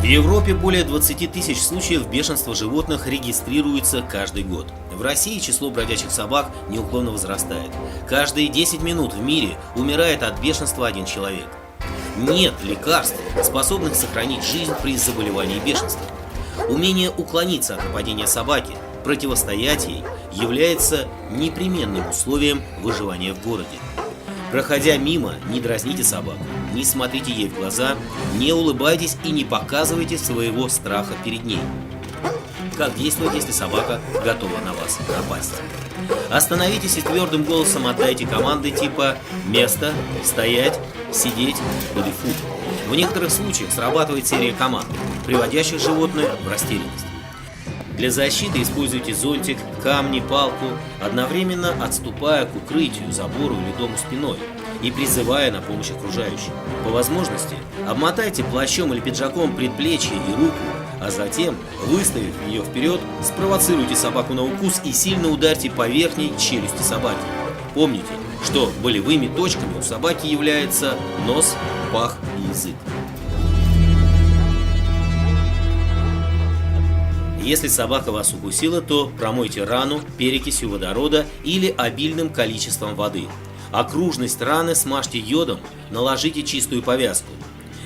Европе более 20 тысяч случаев бешенства животных регистрируется каждый год. В России число бродячих собак неуклонно возрастает. Каждые 10 минут в мире умирает от бешенства один человек. Нет лекарств, способных сохранить жизнь при заболевании бешенством. Умение уклониться от нападения собаки, противостоять ей, является непременным условием выживания в городе. Проходя мимо, не дразните собаку, не смотрите ей в глаза, не улыбайтесь и не показывайте своего страха перед ней. Как действовать, если собака готова на вас напасть? Остановитесь и твердым голосом отдайте команды типа «место», «стоять», «сидеть», «бодифут». В некоторых случаях срабатывает серия команд, приводящих животное в растерянность. Для защиты используйте зонтик, камни, палку, одновременно отступая к укрытию, забору или дому спиной и призывая на помощь окружающим. По возможности обмотайте плащом или пиджаком предплечье и руку, а затем, выставив ее вперед, спровоцируйте собаку на укус и сильно ударьте по верхней челюсти собаки. Помните, что болевыми точками у собаки являются нос, пах и язык. Если собака вас укусила, то промойте рану перекисью водорода или обильным количеством воды. Окружность раны смажьте йодом, наложите чистую повязку.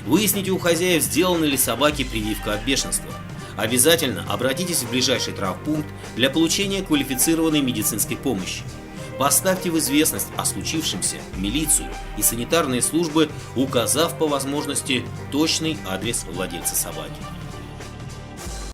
Выясните у хозяев, сделана ли собаке прививка от бешенства. Обязательно обратитесь в ближайший травмпункт для получения квалифицированной медицинской помощи. Поставьте в известность о случившемся милицию и санитарные службы, указав по возможности точный адрес владельца собаки.